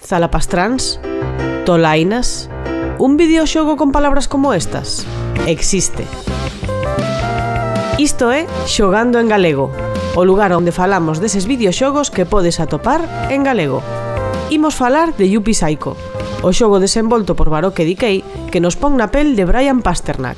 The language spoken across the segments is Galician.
Zalapastráns? Tolainas? Un videoxogo con palabras como estas? Existe. Isto é Xogando en Galego, o lugar onde falamos deses videoxogos que podes atopar en galego. Imos falar de Yuppie Psycho, o xogo desenvolto por Baroque Decay que nos pon na pel de Brian Pasternak,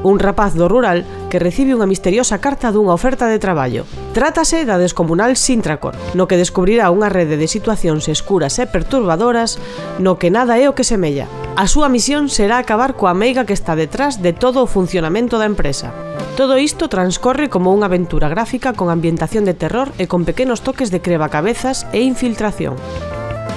un rapaz do rural que recibe unha misteriosa carta dunha oferta de traballo. Trátase da descomunal Sintracor, no que descubrirá unha rede de situacións escuras e perturbadoras no que nada é o que semella. A súa misión será acabar coa meiga que está detrás de todo o funcionamento da empresa. Todo isto transcorre como unha aventura gráfica con ambientación de terror e con pequenos toques de crebacabezas e infiltración.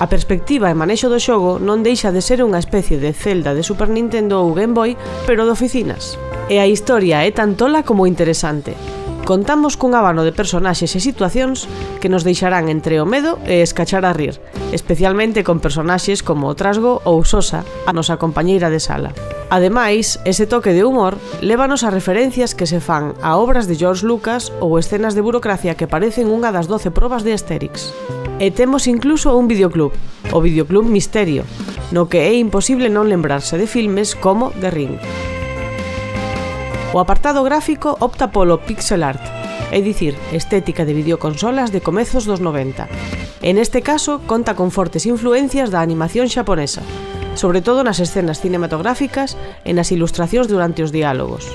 A perspectiva e manexo do xogo non deixa de ser unha especie de Zelda de Super Nintendo ou Game Boy, pero de oficinas. E a historia é tan tola como interesante. Contamos cun abano de personaxes e situacións que nos deixarán entre o medo e escachar a rir, especialmente con personaxes como o Trasgo ou Sosa, a nosa compañeira de sala. Ademais, ese toque de humor lévanos a referencias que se fan a obras de George Lucas ou escenas de burocracia que parecen unha das 12 probas de Asterix. E temos incluso un videoclub, o Videoclub Misterio, no que é imposible non lembrarse de filmes como The Ring. O apartado gráfico opta polo pixel art, é dicir, estética de videoconsolas de comezos dos 90. En este caso, conta con fortes influencias da animación xaponesa, sobre todo nas escenas cinematográficas e nas ilustracións durante os diálogos.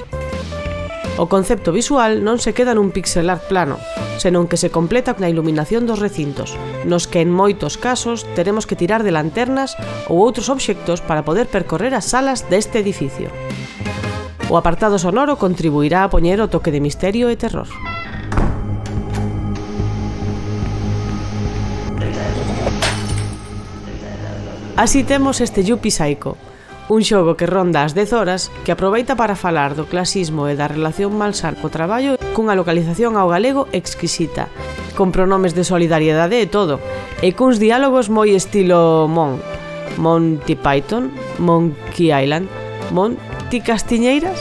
O concepto visual non se queda nun pixel art plano, senón que se completa na iluminación dos recintos, nos que en moitos casos teremos que tirar de lanternas ou outros obxectos para poder percorrer as salas deste edificio. O apartado sonoro contribuirá a poñer o toque de misterio e terror. Así temos este Yuppie Psycho, un xogo que ronda as 10 horas que aproveita para falar do clasismo e da relación malsana co traballo cunha localización ao galego exquisita, con pronomes de solidariedade e todo, e cuns diálogos moi estilo Monty Python, Monkey Island, Monty Castiñeiras.